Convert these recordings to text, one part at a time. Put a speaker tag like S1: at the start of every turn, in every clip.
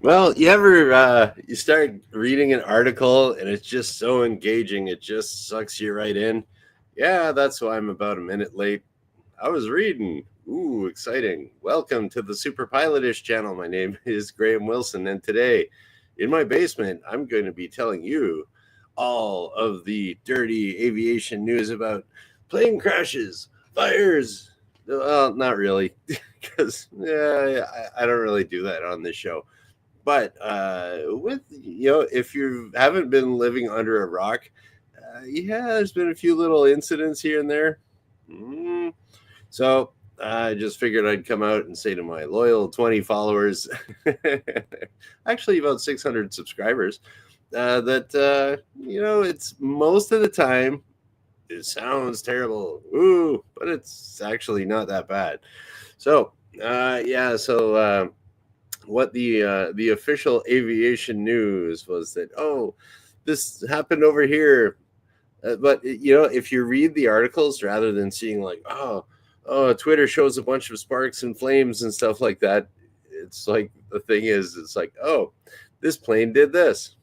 S1: Well, you ever you start reading an article and it's just so engaging, it just sucks you right in. Yeah, that's why I'm about a minute late. I was reading. Ooh, exciting. Welcome to the superpilotish channel. My name is Graham Wilson, and today in my basement, I'm going to be telling you all of the dirty aviation news about plane crashes, fires. Well, not really, because I don't really do that on this show. But with if you haven't been living under a rock, yeah, there's been a few little incidents here and there. Mm. So I just figured I'd come out and say to my loyal 20 followers, actually about 600 subscribers, that it's most of the time it sounds terrible, ooh, but it's actually not that bad. So yeah, so. What the official aviation news was that, oh, this happened over here. But if you read the articles rather than seeing like, oh, Twitter shows a bunch of sparks and flames and stuff like that, it's like the thing is, it's like, oh, this plane did this,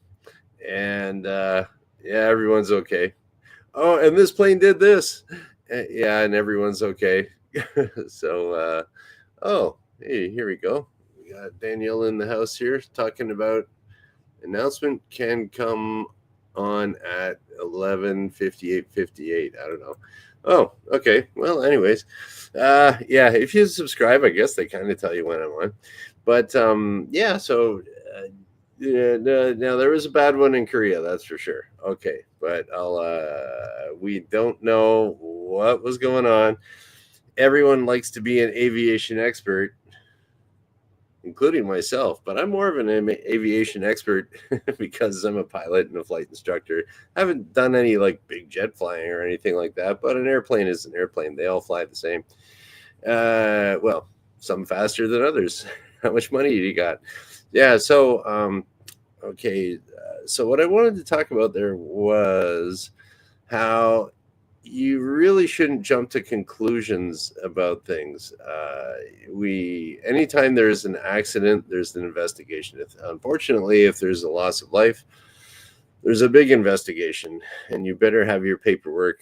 S1: and yeah, everyone's okay. Oh, and this plane did this, yeah, and everyone's okay. So, oh, hey, here we go. We got Danielle in the house here talking about announcement can come on at 11:58:58. I don't know. Oh, okay. Well, anyways, yeah. If you subscribe, I guess they kind of tell you when I'm on. But yeah. So yeah, now there was a bad one in Korea, that's for sure. Okay, but I'll. We don't know what was going on. Everyone likes to be an aviation expert, including myself, but I'm more of an aviation expert because I'm a pilot and a flight instructor. I haven't done any like big jet flying or anything like that, but an airplane is an airplane. They all fly the same. Well, some faster than others. How much money do you got? Yeah, so okay, so what I wanted to talk about there was how you really shouldn't jump to conclusions about things. We anytime there's an accident, there's an investigation. Unfortunately, if there's a loss of life, there's a big investigation, and you better have your paperwork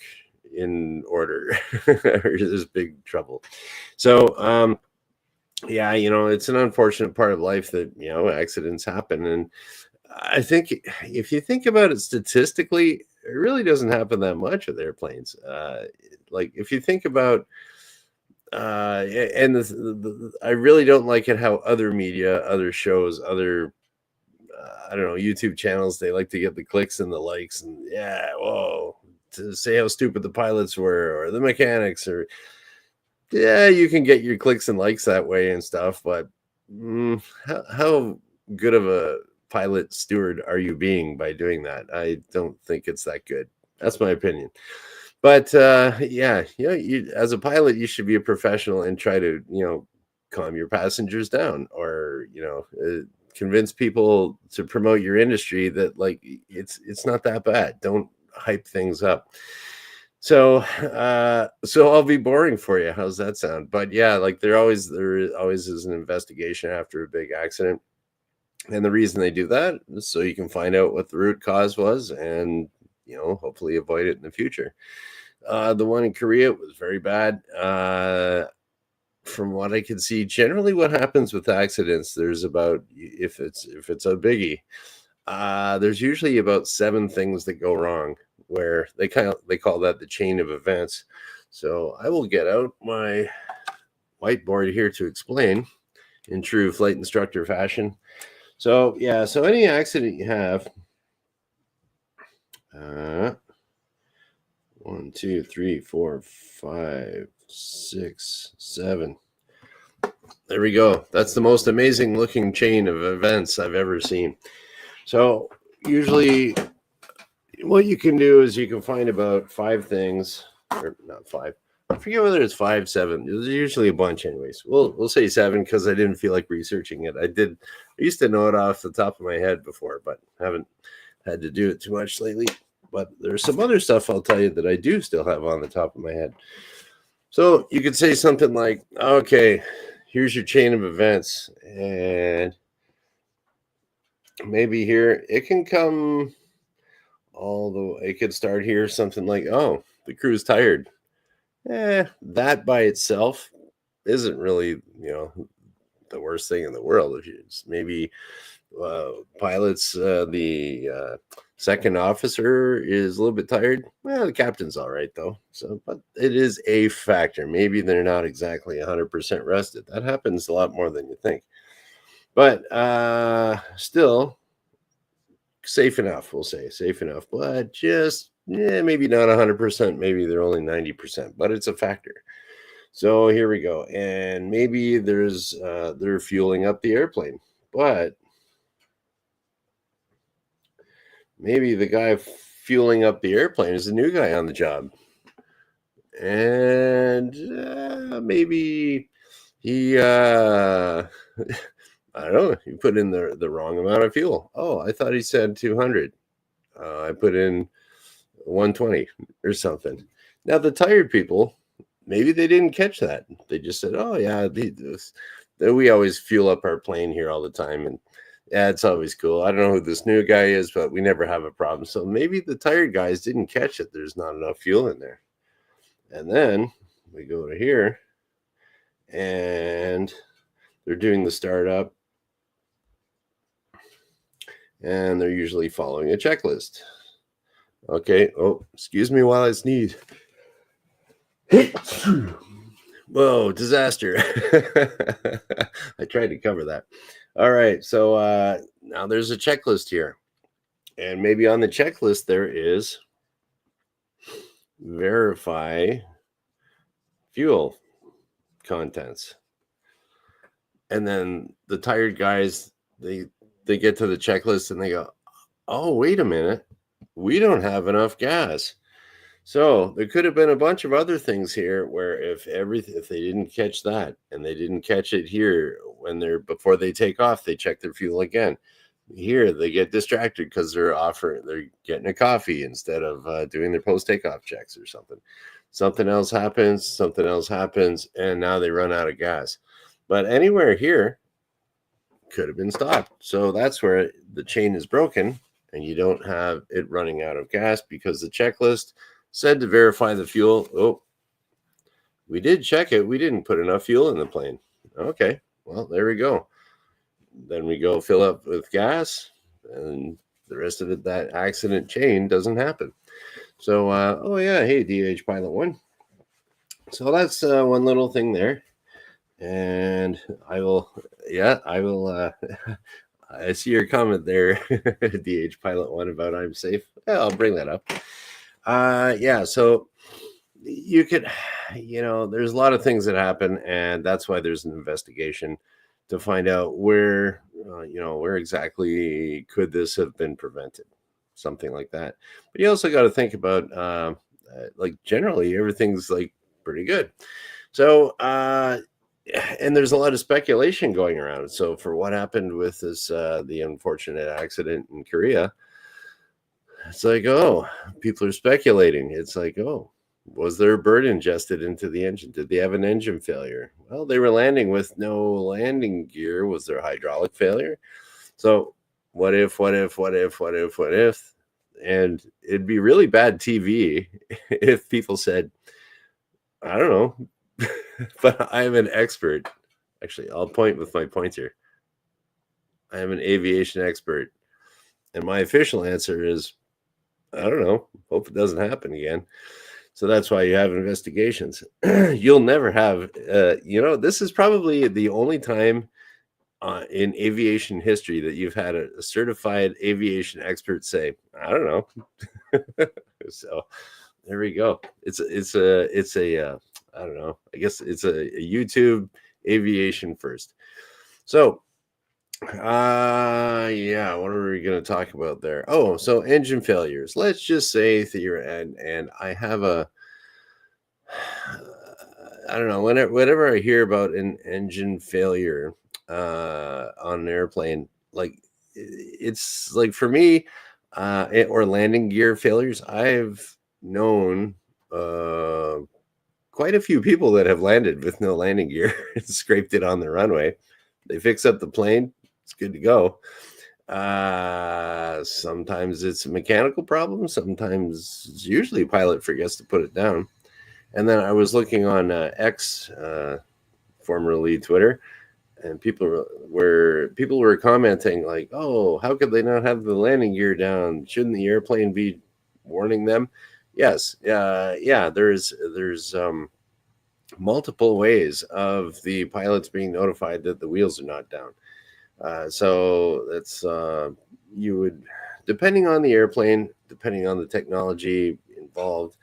S1: in order, or there's big trouble. So, yeah, it's an unfortunate part of life that accidents happen, and I think if you think about it statistically, it really doesn't happen that much with airplanes. Like if you think about, and I really don't like it how other media, other shows, other I don't know YouTube channels, they like to get the clicks and the likes, and yeah, whoa, to say how stupid the pilots were or the mechanics, or yeah, you can get your clicks and likes that way and stuff, but how good of a pilot steward are you being by doing that? I don't think it's that good. That's my opinion. But yeah, you as a pilot, you should be a professional and try to calm your passengers down, or convince people to promote your industry that like it's not that bad. Don't hype things up. So I'll be boring for you. How's that sound? But yeah, like there always is an investigation after a big accident. And the reason they do that is so you can find out what the root cause was and hopefully avoid it in the future. The one in Korea was very bad. From what I can see, generally what happens with accidents, there's about if it's a biggie, there's usually about 7 things that go wrong, where they call that the chain of events. So I will get out my whiteboard here to explain in true flight instructor fashion. So yeah, so any accident you have, 1, 2, 3, 4, 5, 6, 7. There we go. That's the most amazing looking chain of events I've ever seen. So usually what you can do is you can find about 5 things, or not 5. I forget whether it's 5, 7. There's usually a bunch, anyways. We'll say 7 because I didn't feel like researching it. I used to know it off the top of my head before, but haven't had to do it too much lately. But there's some other stuff I'll tell you that I do still have on the top of my head. So you could say something like, "Okay, here's your chain of events, and maybe here it can come although it could start here something like, oh, the crew's tired. That by itself isn't really, the worst thing in the world. If you maybe pilots, the second officer is a little bit tired. Well, the captain's all right though. So, but it is a factor. Maybe they're not exactly 100% rested. That happens a lot more than you think. But still, safe enough. We'll say safe enough, but just maybe not 100%. Maybe they're only 90%, but it's a factor. So here we go, and maybe they're fueling up the airplane, but maybe the guy fueling up the airplane is a new guy on the job, and maybe he I don't know, he put in the wrong amount of fuel. Oh, I thought he said 200. I put in 120 or something. Now the tired people, maybe they didn't catch that. They just said, "Oh yeah, we always fuel up our plane here all the time, and yeah, it's always cool. I don't know who this new guy is, but we never have a problem." So maybe the tired guys didn't catch it. There's not enough fuel in there. And then we go to here, and they're doing the startup, and they're usually following a checklist. Okay. Oh, excuse me while I sneeze. Whoa, disaster. I tried to cover that. All right. So now there's a checklist here. And maybe on the checklist there is verify fuel contents. And then the tired guys, they get to the checklist and they go, "Oh, wait a minute. We don't have enough gas." So there could have been a bunch of other things here where if they didn't catch that and they didn't catch it here before they take off, they check their fuel again. Here they get distracted because they're getting a coffee instead of doing their post takeoff checks or something. Something else happens, and now they run out of gas. But anywhere here could have been stopped. So that's where the chain is broken, and you don't have it running out of gas because the checklist said to verify the fuel. Oh, we did check it. We didn't put enough fuel in the plane. Okay, well, there we go. Then we go fill up with gas, and the rest of that accident chain doesn't happen. So, oh yeah, hey, DH Pilot 1. So that's one little thing there. And I will. I see your comment there, DH Pilot 1, about I'm safe. Yeah, I'll bring that up. Yeah, so you could, there's a lot of things that happen, and that's why there's an investigation to find out where exactly could this have been prevented, something like that. But you also got to think about, like, generally everything's like pretty good. So, and there's a lot of speculation going around. So for what happened with this, the unfortunate accident in Korea, it's like, oh, people are speculating. It's like, oh, was there a bird ingested into the engine? Did they have an engine failure? Well, they were landing with no landing gear. Was there hydraulic failure? So what if? And it'd be really bad TV if people said, I don't know, but I'm an expert. Actually, I'll point with my pointer. I am an aviation expert. And my official answer is, I don't know. Hope it doesn't happen again. So that's why you have investigations. You'll never have, this is probably the only time in aviation history that you've had a certified aviation expert say, I don't know. So there we go. It's a I don't know. I guess it's a YouTube aviation first. So yeah, what are we going to talk about there? Oh, so engine failures. Let's just say that you're and I have a I don't know, whenever I hear about an engine failure on an airplane, like it's like for me or landing gear failures, I've known quite a few people that have landed with no landing gear and scraped it on the runway. They fix up the plane, it's good to go. Sometimes it's a mechanical problem. Sometimes it's usually a pilot forgets to put it down. And then I was looking on X, formerly Twitter, and people were commenting like, "Oh, how could they not have the landing gear down? Shouldn't the airplane be warning them?" Yes, yeah. There's multiple ways of the pilots being notified that the wheels are not down. So that's you would, depending on the airplane, depending on the technology involved,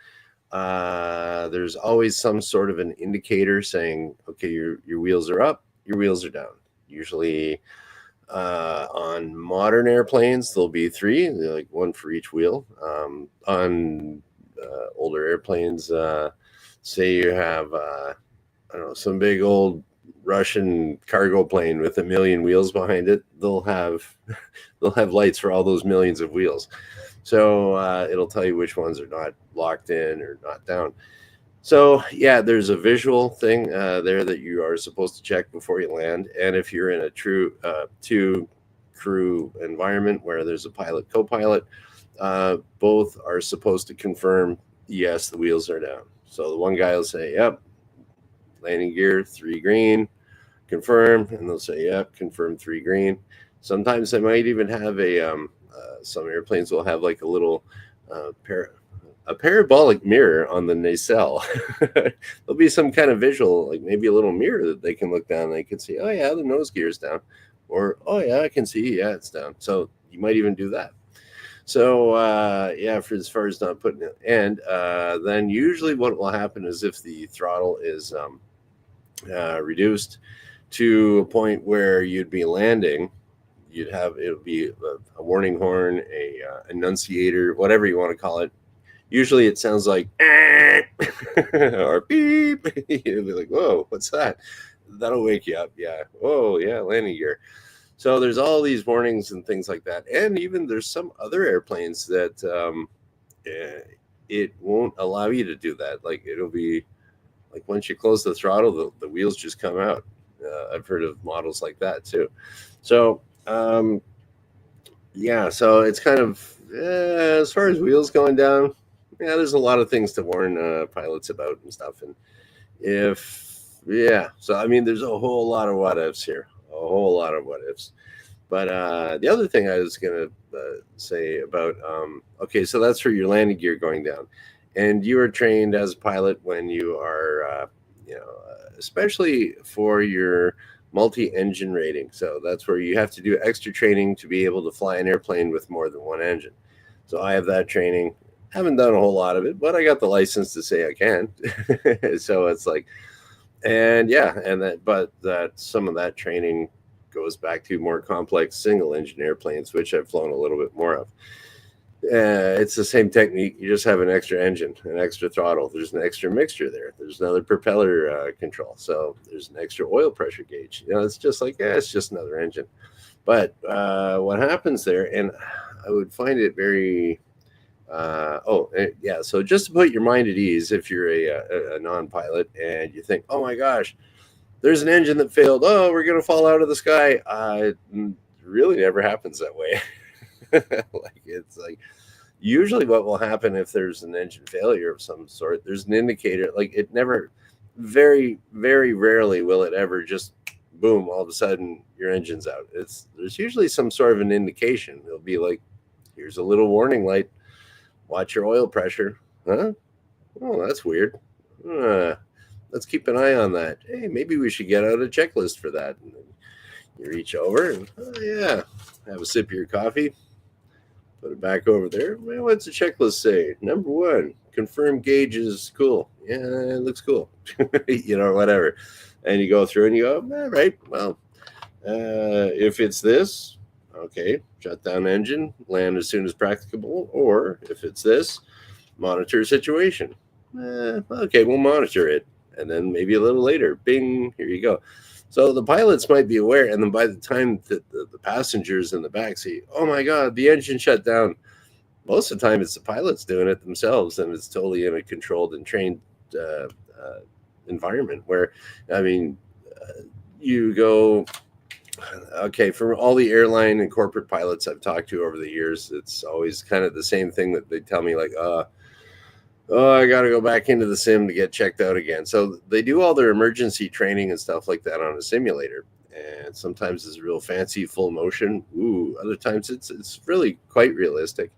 S1: there's always some sort of an indicator saying, okay, your wheels are up, your wheels are down. Usually, on modern airplanes, there'll be three, like one for each wheel. On older airplanes, say you have, I don't know, some big old Russian cargo plane with a million wheels behind it, they'll have lights for all those millions of wheels. So it'll tell you which ones are not locked in or not down. So yeah, there's a visual thing there that you are supposed to check before you land. And if you're in a true two crew environment where there's a pilot co-pilot, both are supposed to confirm, yes, the wheels are down. So the one guy will say, yep, landing gear 3 green, confirm, and they'll say, yep, confirm 3 green. Sometimes they might even have some airplanes will have like a little a parabolic mirror on the nacelle. There'll be some kind of visual, like maybe a little mirror that they can look down and they can see, oh yeah, the nose gear's down, or oh yeah, I can see, yeah, it's down. So you might even do that. So yeah, for as far as not putting it, and then usually what will happen is if the throttle is reduced to a point where you'd be landing, it'll be a warning horn, a annunciator, whatever you want to call it. Usually it sounds like or beep. You'll be like, whoa, what's that? That'll wake you up. Yeah. Oh yeah, landing gear. So there's all these warnings and things like that. And even there's some other airplanes that it won't allow you to do that. Like it'll be like once you close the throttle, the wheels just come out. I've heard of models like that too. So yeah, so it's kind of as far as wheels going down. Yeah, there's a lot of things to warn pilots about and stuff. And so I mean, there's a whole lot of what ifs here, a whole lot of what ifs. But the other thing I was going to say about, okay, so that's for your landing gear going down. And you are trained as a pilot when you are, especially for your multi-engine rating. So that's where you have to do extra training to be able to fly an airplane with more than one engine. So I have that training. Haven't done a whole lot of it, but I got the license to say I can. So it's like, and yeah, but some of that training goes back to more complex single engine airplanes, which I've flown a little bit more of. It's the same technique. You just have an extra engine, an extra throttle. There's an extra mixture there. There's another propeller control. So there's an extra oil pressure gauge. It's just like, it's just another engine. But what happens there, and I would find it very, so just to put your mind at ease, if you're a non-pilot and you think, oh my gosh, there's an engine that failed. Oh, we're going to fall out of the sky. It really never happens that way. It's like usually what will happen if there's an engine failure of some sort, there's an indicator. Like it never, very, very rarely will it ever just boom, all of a sudden your engine's out. There's usually some sort of an indication. It'll be like, here's a little warning light. Watch your oil pressure. Huh? Oh, that's weird. Let's keep an eye on that. Hey, maybe we should get out a checklist for that. And then you reach over and, oh, yeah, have a sip of your coffee, put it back over there. Well, what's the checklist say? Number 1, confirm gauge is cool. Yeah, it looks cool. Whatever. And you go through and you go, all right, well, if it's this, okay, shut down engine, land as soon as practicable. Or if it's this, monitor situation. Okay, we'll monitor it. And then maybe a little later, bing, here you go. So the pilots might be aware. And then by the time that the passengers in the back see, oh my God, the engine shut down, most of the time it's the pilots doing it themselves. And it's totally in a controlled and trained environment where, I mean, you go Okay, for all the airline and corporate pilots I've talked to over the years, it's always kind of the same thing that they tell me, like, oh, I got to go back into the sim to get checked out again. So they do all their emergency training and stuff like that on a simulator. And sometimes it's real fancy, full motion. Ooh, other times it's really quite realistic.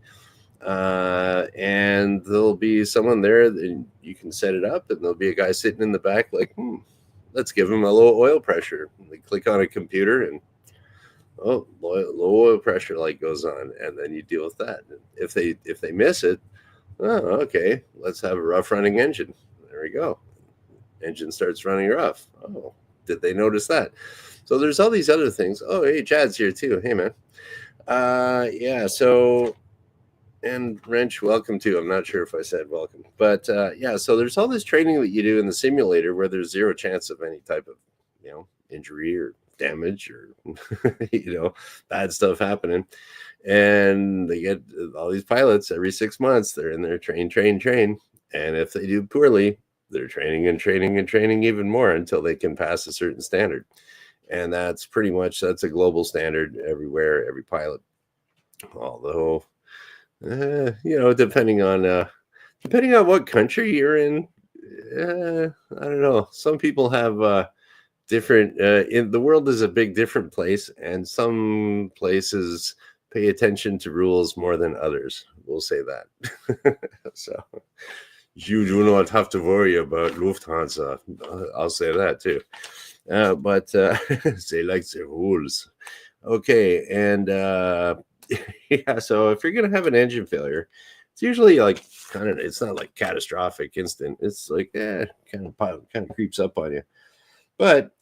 S1: And there'll be someone there, and you can set it up, and there'll be a guy sitting in the back, like, let's give him a low oil pressure. And they click on a computer, and low oil pressure light goes on, and then you deal with that. If they miss it, oh, okay, let's have a rough running engine. There we go. Engine starts running rough. Oh, did they notice that? So there's all these other things. Oh, hey, Chad's here too. Hey, man. Yeah, so, and Wrench, welcome too. I'm not sure if I said welcome, but yeah, so there's all this training that you do in the simulator where there's zero chance of any type of, injury or damage or, bad stuff happening. And they get all these pilots every 6 months. They're in there, train. And if they do poorly, they're training even more until they can pass a certain standard. And that's a global standard everywhere, every pilot. Although, depending on what country you're in, I don't know. Some people have different. In the world is a big different place, and some places pay attention to rules more than others. We'll say that. So you do not have to worry about Lufthansa. I'll say that too. But they like the rules. Okay, and yeah. So if you're gonna have an engine failure, it's usually like it's not like catastrophic instant. It's like kind of creeps up on you. But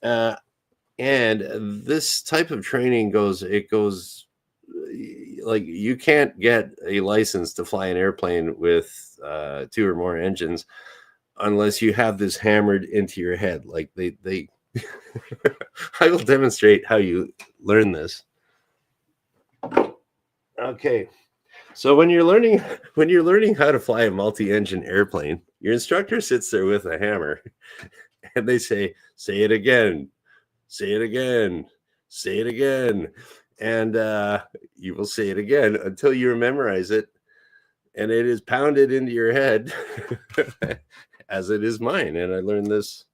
S1: and this type of training goes like you can't get a license to fly an airplane with 2 or more engines unless you have this hammered into your head. Like they I will demonstrate how you learn this. Okay. So when you're learning how to fly a multi-engine airplane, your instructor sits there with a hammer and they say it again, say it again, say it again. And you will say it again until you memorize it, and it is pounded into your head as it is mine. And I learned this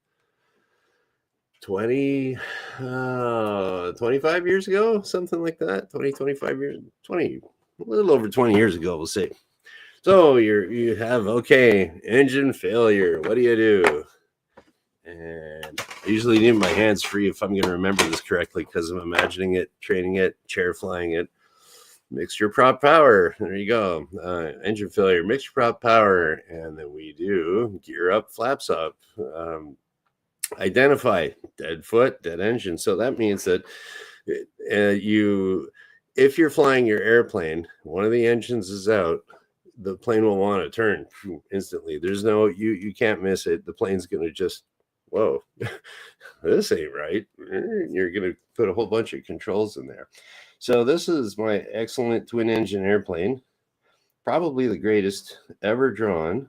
S1: 25 years ago, something like that. 25 years, a little over 20 years ago, we'll say. So you have, engine failure. What do you do? And I usually need my hands free if I'm going to remember this correctly, because I'm imagining it, training it, chair flying it. Mixture prop power. There you go. Engine failure, mixture prop power. And then we do gear up, flaps up. Identify dead foot, dead engine. So that means that if you're flying your airplane, one of the engines is out, the plane will want to turn instantly. There's no, you can't miss it. The plane's going to just, whoa, this ain't right. You're going to put a whole bunch of controls in there. So this is my excellent twin engine airplane, probably the greatest ever drawn.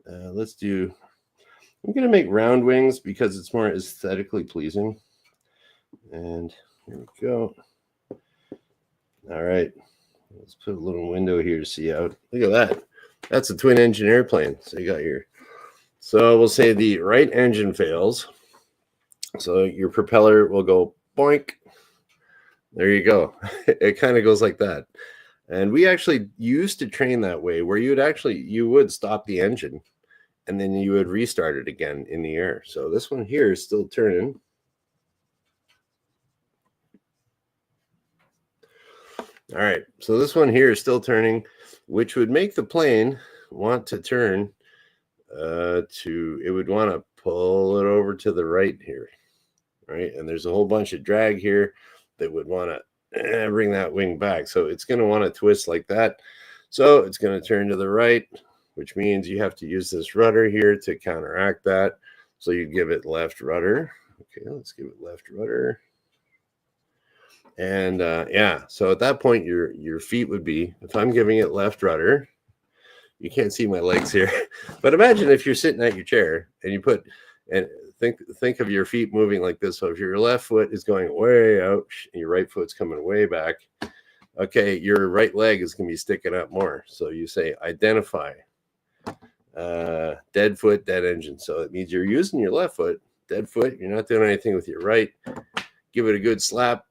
S1: I'm going to make round wings because it's more aesthetically pleasing. And here we go. All right. Let's put a little window here to see out. Look at that. That's a twin engine airplane. So you got so we'll say the right engine fails. So your propeller will go boink. There you go. It kind of goes like that. And we actually used to train that way, where you would stop the engine and then you would restart it again in the air. So this one here is still turning. All right, so this one here is still turning, which would make the plane want to turn it would want to pull it over to the right here, right? And there's a whole bunch of drag here that would want to bring that wing back. So it's going to want to twist like that. So it's going to turn to the right, which means you have to use this rudder here to counteract that. So you give it left rudder. Okay, let's give it left rudder. And so at that point, your feet would be, if I'm giving it left rudder, you can't see my legs here, but imagine if you're sitting at your chair and you put, and think of your feet moving like this. So if your left foot is going way out and your right foot's coming way back, okay, your right leg is going to be sticking up more. So you say identify dead foot, dead engine. So it means you're using your left foot, dead foot. You're not doing anything with your right. Give it a good slap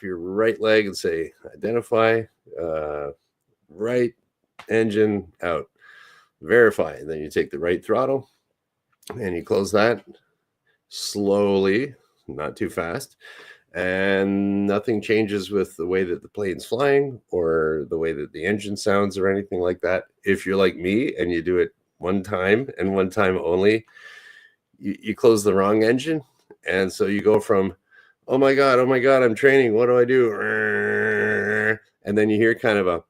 S1: your right leg and say identify right engine out. Verify. And then you take the right throttle and you close that slowly, not too fast. And nothing changes with the way that the plane's flying or the way that the engine sounds or anything like that. If you're like me and you do it one time and one time only, you close the wrong engine. And so you go from, oh my God, I'm training. What do I do? And then you hear kind of a,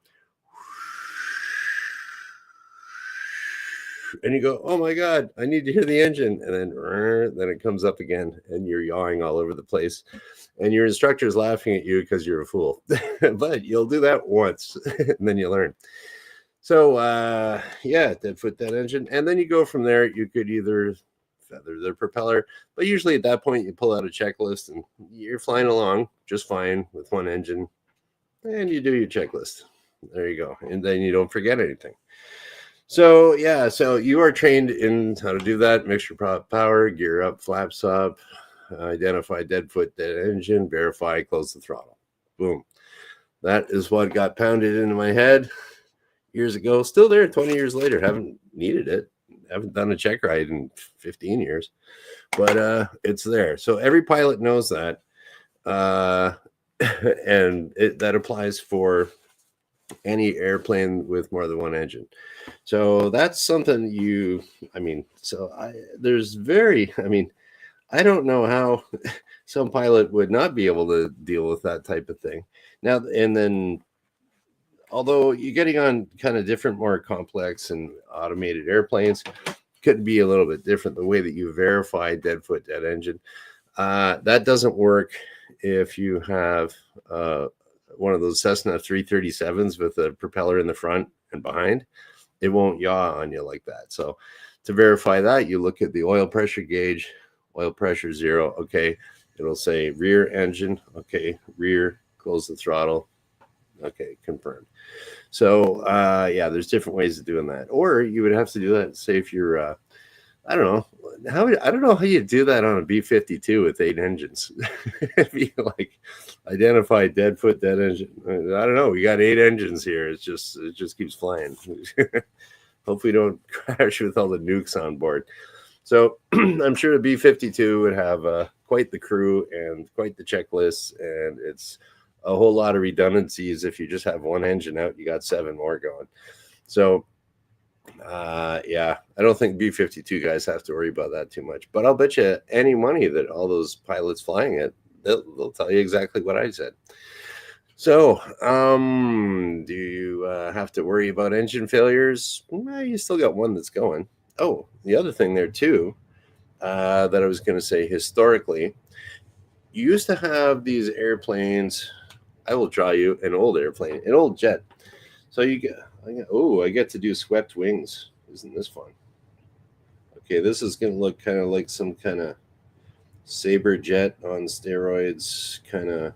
S1: and you go, oh my God, I need to hear the engine. And then it comes up again and you're yawing all over the place. And your instructor is laughing at you because you're a fool. But you'll do that once and then you learn. So, yeah, dead foot, dead engine. And then you go from there. You could either feather the propeller, but usually at that point you pull out a checklist and you're flying along just fine with one engine. And you do your checklist. There you go. And then you don't forget anything. So, yeah, so you are trained in how to do that. Mixture prop power, gear up, flaps up, identify dead foot, dead engine, verify, close the throttle. Boom. That is what got pounded into my head years ago. Still there 20 years later. Haven't needed it. Haven't done a check ride in 15 years. But it's there. So every pilot knows that. And that applies for any airplane with more than one engine. So that's something I don't know how some pilot would not be able to deal with that type of thing. Now, and then, although you're getting on kind of different, more complex and automated airplanes, could be a little bit different. The way that you verify dead foot, dead engine, that doesn't work if you have one of those Cessna 337s with a propeller in the front and behind. It won't yaw on you like that. So to verify that, you look at the oil pressure gauge, oil pressure 0. Okay. It'll say rear engine. Okay. Rear, close the throttle. Okay. Confirmed. So, yeah, there's different ways of doing that. Or you would have to do that, say, if you're, I don't know how you do that on a B-52 with 8 engines. If you like identify dead foot, dead engine. I don't know. We got 8 engines here. It just keeps flying. Hopefully don't crash with all the nukes on board. So I'm sure the B-52 would have quite the crew and quite the checklists, and it's a whole lot of redundancies. If you just have one engine out, you got 7 more going. So yeah, I don't think B-52 guys have to worry about that too much. But I'll bet you any money that all those pilots flying it, they'll tell you exactly what I said. So, do you have to worry about engine failures? Well, you still got one that's going. Oh, the other thing there too, that I was going to say, historically, you used to have these airplanes. I will draw you an old airplane, an old jet. So I get to do swept wings. Isn't this fun? Okay, this is going to look kind of like some kind of Sabre jet on steroids. Kind of,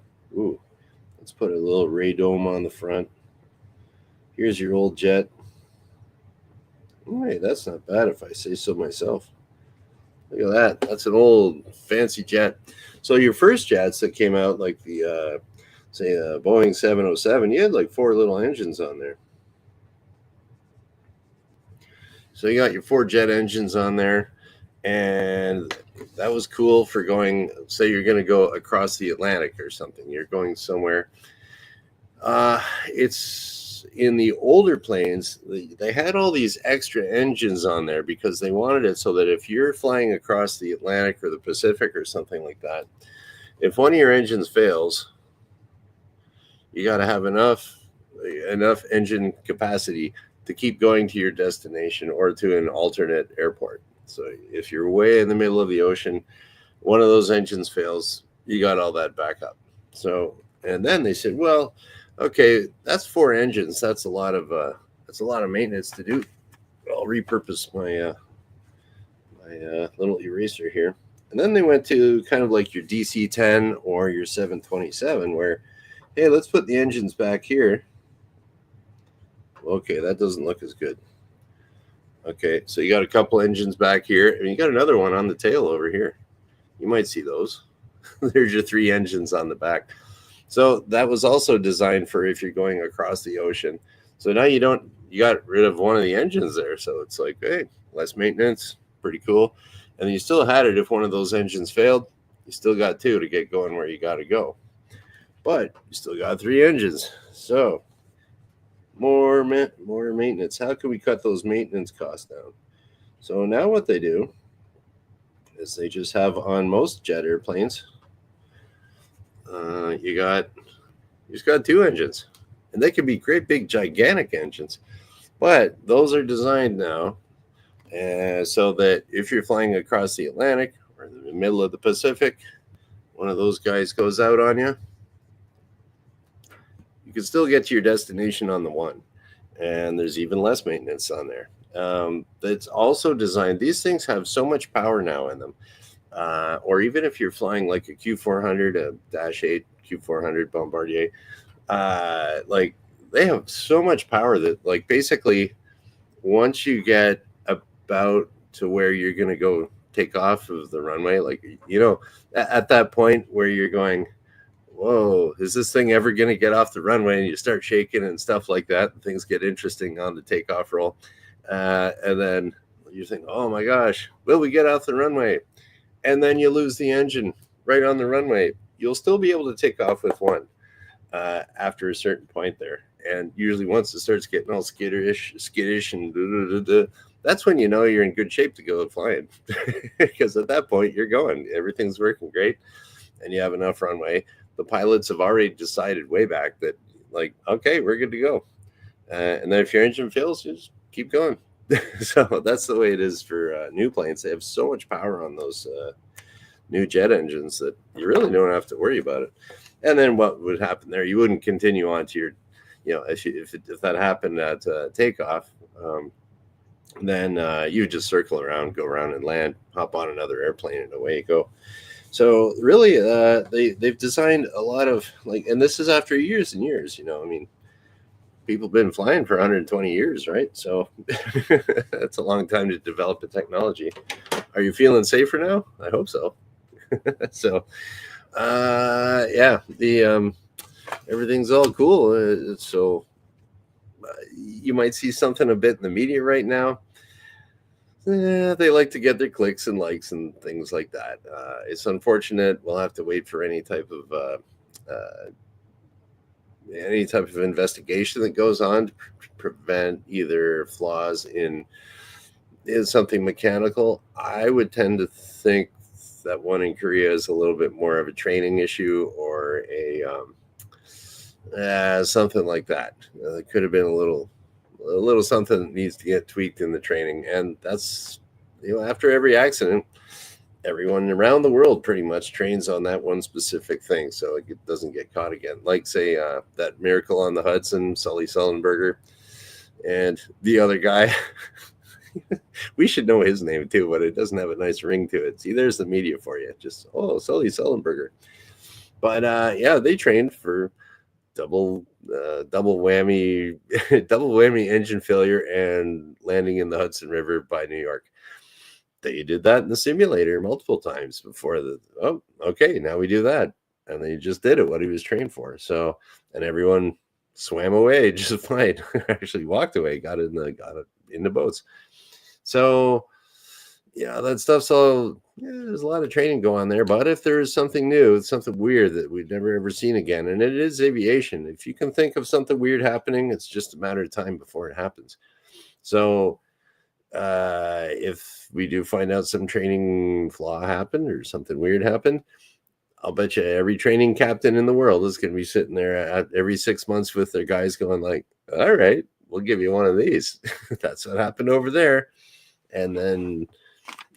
S1: let's put a little radome on the front. Here's your old jet. Hey, that's not bad if I say so myself. Look at that. That's an old fancy jet. So your first jets that came out, like the, say, Boeing 707, you had like 4 little engines on there. So you got your 4 jet engines on there, and that was cool for going, say you're going to go across the Atlantic or something. You're going somewhere. It's in the older planes, they had all these extra engines on there because they wanted it so that if you're flying across the Atlantic or the Pacific or something like that, if one of your engines fails, you got to have enough engine capacity to keep going to your destination or to an alternate airport. So if you're way in the middle of the ocean, one of those engines fails, you got all that backup. So, and then they said, well, okay, that's 4 engines. That's a lot of maintenance to do. I'll repurpose my my little eraser here. And then they went to kind of like your DC-10 or your 727, where, hey, let's put the engines back here. Okay, that doesn't look as good. Okay, so you got a couple engines back here, and you got another one on the tail over here. You might see those. There's your 3 engines on the back. So that was also designed for if you're going across the ocean. So now you got rid of one of the engines there. So it's like, hey, less maintenance, pretty cool. And you still had it if one of those engines failed. You still got 2 to get going where you got to go. But you still got 3 engines. So more maintenance. How can we cut those maintenance costs down? So now what they do is they just have on most jet airplanes, you just got 2 engines, and they can be great big gigantic engines, but those are designed now so that if you're flying across the Atlantic or in the middle of the Pacific, one of those guys goes out on you, you can still get to your destination on the one, and there's even less maintenance on there. It's also designed, these things have so much power now in them, or even if you're flying like a Q400, a Dash 8 Q400 Bombardier, like they have so much power that like basically once you get about to where you're going to go take off of the runway, like, you know, at that point where you're going, whoa, is this thing ever going to get off the runway? And you start shaking and stuff like that, and things get interesting on the takeoff roll. And then you think, oh my gosh, will we get off the runway? And then you lose the engine right on the runway. You'll still be able to take off with one after a certain point there. And usually once it starts getting all skittish and that's when you know you're in good shape to go flying. Because at that point you're going, everything's working great, and you have enough runway. The pilots have already decided way back that, like, okay, we're good to go. And then if your engine fails, you just keep going. So that's the way it is for new planes. They have so much power on those new jet engines that you really don't have to worry about it. And then what would happen there? You wouldn't continue on to your, you know, if that happened at takeoff, then you just circle around, go around and land, hop on another airplane, and away you go. So really, they've designed a lot of, like, and this is after years and years, you know, I mean, people have been flying for 120 years, right? So that's a long time to develop a technology. Are you feeling safer now? I hope so. So, yeah, everything's all cool. So you might see something a bit in the media right now. They like to get their clicks and likes and things like that. It's unfortunate. We'll have to wait for any type of investigation that goes on to prevent either flaws in something mechanical. I would tend to think that one in Korea is a little bit more of a training issue or a something like that. It could have been a little something that needs to get tweaked in the training. And that's, you know, after every accident, everyone around the world pretty much trains on that one specific thing, so it doesn't get caught again. Like, say, that Miracle on the Hudson, Sully Sullenberger, and the other guy. We should know his name too, but it doesn't have a nice ring to it. See, there's the media for you. Just, oh, Sully Sullenberger. But yeah, they trained for double whammy engine failure and landing in the Hudson River by New York. They did that in the simulator multiple times before okay, now we do that. And they just did it, what he was trained for. So, and everyone swam away just fine. Actually walked away, got in the boats. So yeah, that stuff's all, yeah, there's a lot of training going on there. But if there is something new, something weird that we've never ever seen again, and it is aviation, if you can think of something weird happening, it's just a matter of time before it happens. So if we do find out some training flaw happened or something weird happened, I'll bet you every training captain in the world is going to be sitting there at every 6 months with their guys going like, all right, we'll give you one of these. That's what happened over there. And then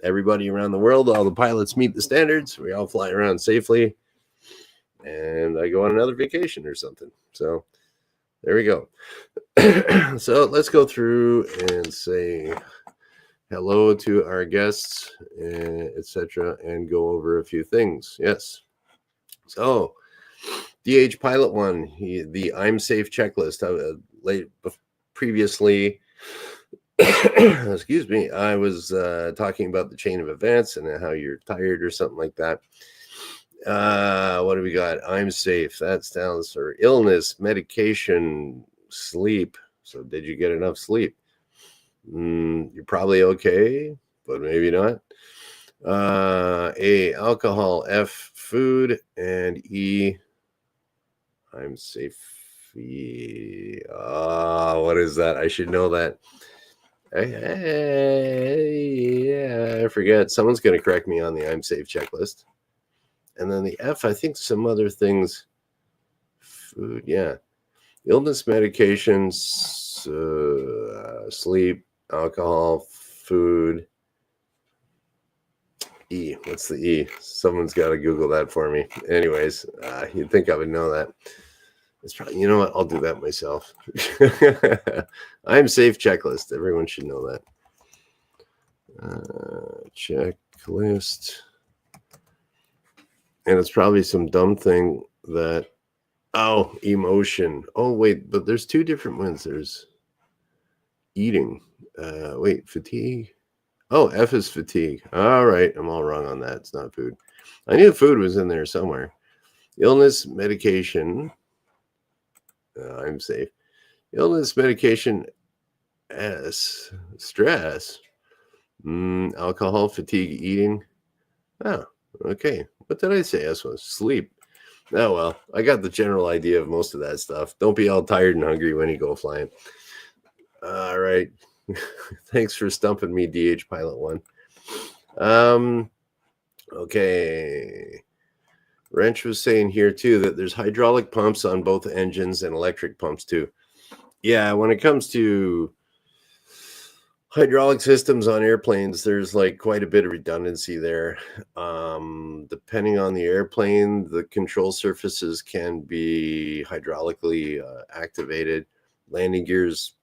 S1: everybody around the world, all the pilots meet the standards. We all fly around safely. And I go on another vacation or something. So there we go. So let's go through and say hello to our guests, etc., and go over a few things. Yes. So, DH Pilot One, the I'm Safe checklist. Previously, excuse me, I was talking about the chain of events and how you're tired or something like that. What do we got? I'm safe. That stands for illness, medication, sleep. So, did you get enough sleep? You're probably okay, but maybe not. A, alcohol. F, food. And E, I'm safe. What is that? I should know that. Yeah, I forget. Someone's going to correct me on the I'm safe checklist. And then the F, I think some other things. Food, yeah. Illness, medications, sleep, alcohol, food. E. What's the E? Someone's got to Google that for me. Anyways, you'd think I would know that. It's probably, you know what? I'll do that myself. I'm safe checklist. Everyone should know that. Checklist. And it's probably some dumb thing that, emotion. Oh, wait, but there's two different ones. There's eating. Fatigue. Oh, F is fatigue. All right. I'm all wrong on that. It's not food. I knew food was in there somewhere. Illness, medication. I'm safe. Illness, medication, S. Stress. Alcohol, fatigue, eating. Oh, okay. What did I say? S was sleep. Oh, well, I got the general idea of most of that stuff. Don't be all tired and hungry when you go flying. All right. Thanks for stumping me, DH Pilot One. Okay. Wrench was saying here too that there's hydraulic pumps on both engines and electric pumps too. Yeah, when it comes to hydraulic systems on airplanes, there's like quite a bit of redundancy there. Depending on the airplane, the control surfaces can be hydraulically activated. Landing gears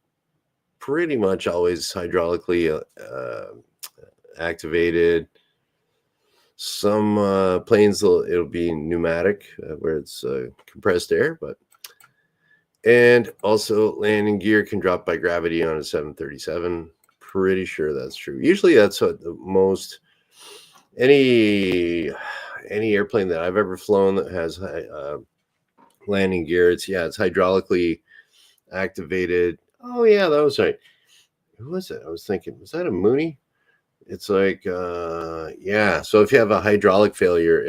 S1: pretty much always hydraulically activated. Some planes it'll be pneumatic, where it's compressed air, and also landing gear can drop by gravity on a 737. Pretty sure that's true. Usually that's what the most any airplane that I've ever flown that has landing gear, it's hydraulically activated. Oh yeah, that was right. Who was it? I was thinking, was that a Mooney? It's like, yeah. So if you have a hydraulic failure,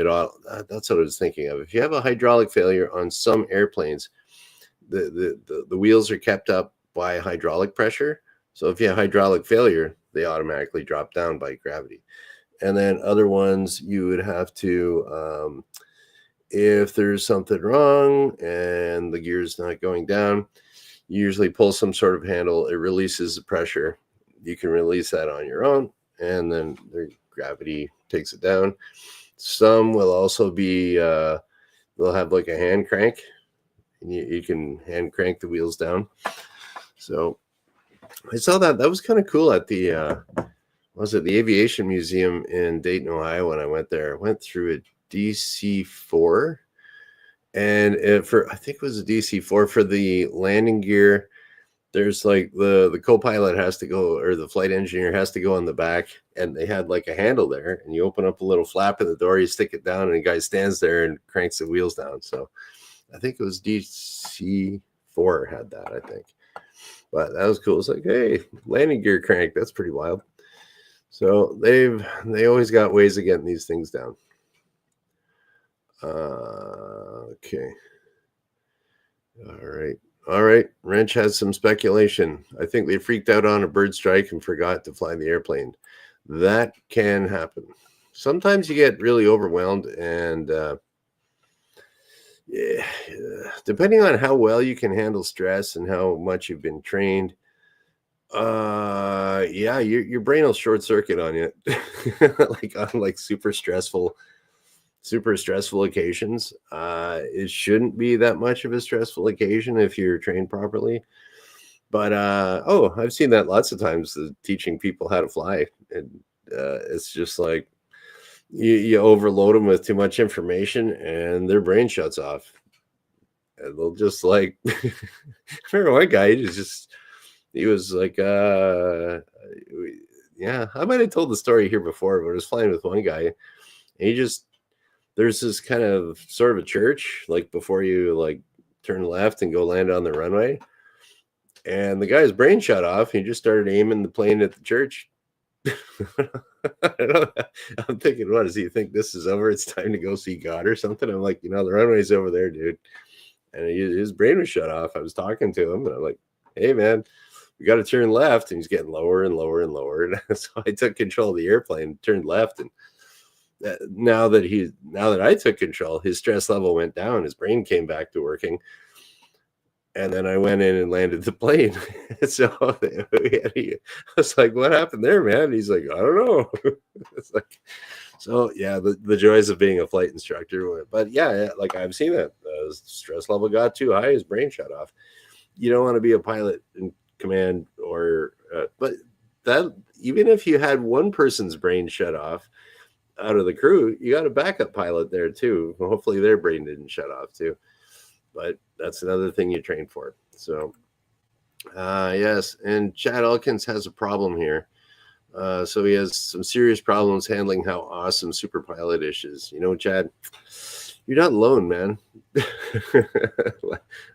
S1: that's what I was thinking of. If you have a hydraulic failure on some airplanes, the wheels are kept up by hydraulic pressure. So if you have hydraulic failure, they automatically drop down by gravity. And then other ones, you would have to, if there's something wrong and the gear's not going down, you usually pull some sort of handle. It releases the pressure. You can release that on your own, and then the gravity takes it down. Some will also be, they'll have like a hand crank, and you can hand crank the wheels down. So I saw that. That was kind of cool at the, the Aviation Museum in Dayton, Ohio. When I went there, I went through a DC-4, and I think it was a DC-4 for the landing gear. There's like the co-pilot has to go, or the flight engineer has to go on the back, and they had like a handle there, and you open up a little flap in the door, you stick it down, and the guy stands there and cranks the wheels down. So I think it was DC-4 had that, I think. But that was cool. It's like, hey, landing gear crank, that's pretty wild. So they always got ways of getting these things down. Okay. All right. Wrench has some speculation. I think they freaked out on a bird strike and forgot to fly the airplane. That can happen. Sometimes you get really overwhelmed, and depending on how well you can handle stress and how much you've been trained, your brain will short circuit on you, like on super stressful occasions. It shouldn't be that much of a stressful occasion if you're trained properly, But I've seen that lots of times. Teaching people how to fly, and it's just like you overload them with too much information, and their brain shuts off, and they'll just like. I remember one guy. He was like, yeah, I might have told the story here before, but I was flying with one guy, and he just there's this kind of sort of a church like before you like turn left and go land on the runway. And the guy's brain shut off. He just started aiming the plane at the church. I don't know. I'm thinking, what does he think this is over? It's time to go see God or something. I'm like, the runway's over there, dude. And his brain was shut off. I was talking to him, and I'm like, hey, man, we got to turn left. And he's getting lower and lower and lower. And so I took control of the airplane, turned left, and now that I took control, his stress level went down. His brain came back to working. And then I went in and landed the plane. So I was like, what happened there, man? He's like, I don't know. It's like, so yeah, the joys of being a flight instructor. But yeah, like I've seen it. The stress level got too high, his brain shut off. You don't want to be a pilot in command but that even if you had one person's brain shut off out of the crew, you got a backup pilot there too. Hopefully their brain didn't shut off too. But that's another thing you train for. So, yes. And Chad Elkins has a problem here. So he has some serious problems handling how awesome superpilotish is. Chad, you're not alone, man.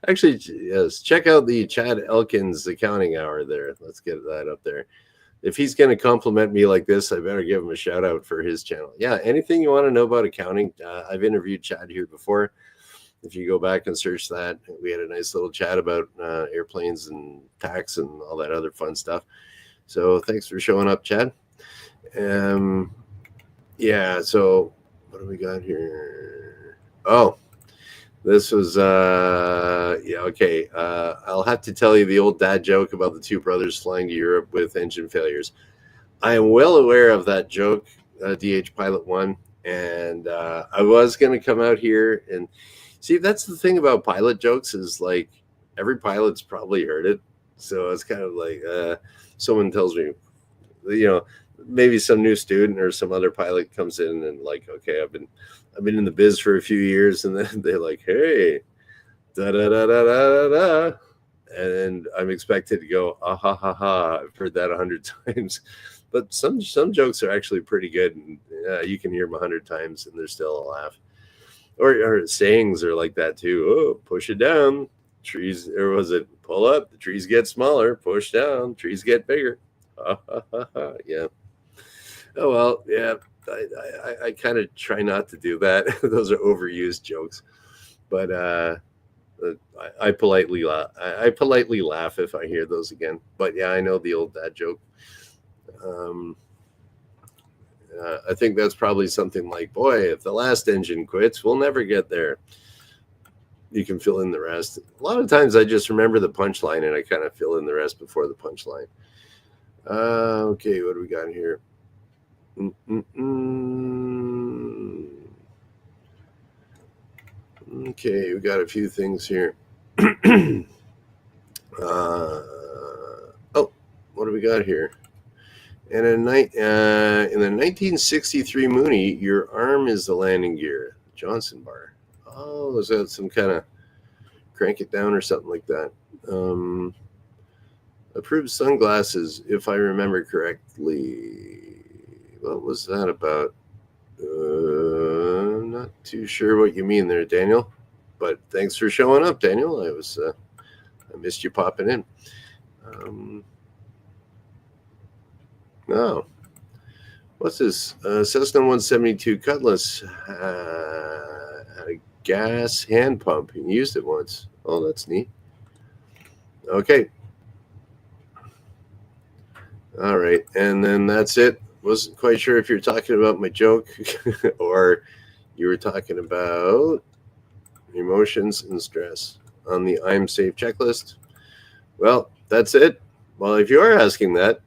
S1: Actually, yes. Check out the Chad Elkins accounting hour there. Let's get that up there. If he's going to compliment me like this, I better give him a shout out for his channel. Yeah, anything you want to know about accounting, I've interviewed Chad here before. If you go back and search that, we had a nice little chat about airplanes and tax and all that other fun stuff. So thanks for showing up, Chad. Yeah, so what do we got here? Oh, this was, yeah, okay. I'll have to tell you the old dad joke about the two brothers flying to Europe with engine failures. I am well aware of that joke, DH Pilot 1, and I was going to come out here and see, that's the thing about pilot jokes is like every pilot's probably heard it. So it's kind of like someone tells me, maybe some new student or some other pilot comes in and like, okay, I've been in the biz for a few years, and then they're like, hey, da da da da da da, and I'm expected to go, ah ha ha ha. I've heard that 100 times, but some jokes are actually pretty good, and you can hear them 100 times and there's still a laugh. Or sayings are like that too. Oh, push it down, trees, or was it pull up? The trees get smaller. Push down, trees get bigger. Yeah. Oh well, yeah. I kind of try not to do that. Those are overused jokes, but I politely laugh. I politely laugh if I hear those again. But yeah, I know the old dad joke. I think that's probably something like, boy, if the last engine quits, we'll never get there. You can fill in the rest. A lot of times I just remember the punchline and I kind of fill in the rest before the punchline. Okay, what do we got here? Okay, we got a few things here. Oh, what do we got here? And in the 1963 Mooney, your arm is the landing gear, Johnson bar. Oh, is that some kind of crank it down or something like that? Approved sunglasses, if I remember correctly. What was that about? Not too sure what you mean there, Daniel. But thanks for showing up, Daniel. I missed you popping in. Oh, what's this? Cessna 172 Cutlass had a gas hand pump and used it once. Oh, that's neat. Okay. All right. And then that's it. Wasn't quite sure if you're talking about my joke or you were talking about emotions and stress on the I'm Safe checklist. Well, that's it. Well, if you are asking that,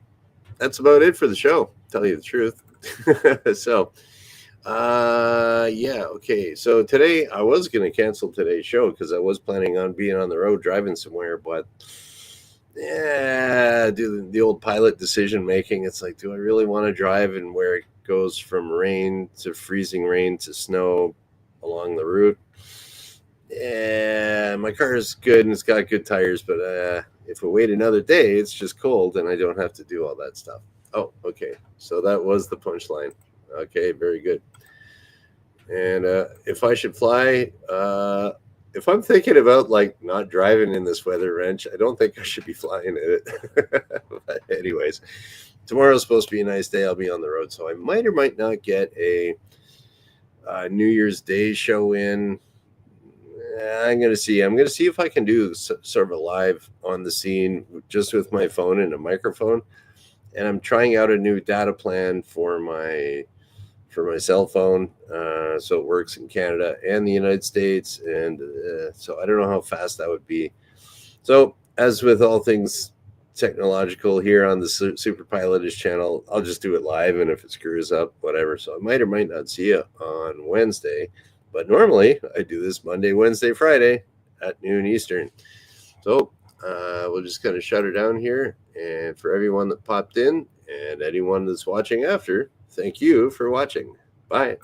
S1: that's about it for the show, tell you the truth. So, yeah, okay. So today I was going to cancel today's show because I was planning on being on the road driving somewhere, but Yeah, do the old pilot decision making. It's like, do I really want to drive and where it goes from rain to freezing rain to snow along the route? Yeah, my car is good and it's got good tires, but if we wait another day, it's just cold and I don't have to do all that stuff. Oh, okay. So that was the punchline. Okay, very good. And if I should fly, if I'm thinking about like not driving in this weather wrench, I don't think I should be flying in it. But anyways, tomorrow's supposed to be a nice day. I'll be on the road, so I might or might not get a New Year's Day show in. I'm gonna see. I'm gonna see if I can do sort of a live on the scene just with my phone and a microphone. And I'm trying out a new data plan for my cell phone, so it works in Canada and the United States. And so I don't know how fast that would be. So as with all things technological here on the superpilotish channel, I'll just do it live, and if it screws up, whatever. So I might or might not see you on Wednesday, but normally I do this Monday, Wednesday, Friday at noon Eastern. So we'll just kind of shut her down here. And for everyone that popped in and anyone that's watching after, thank you for watching. Bye.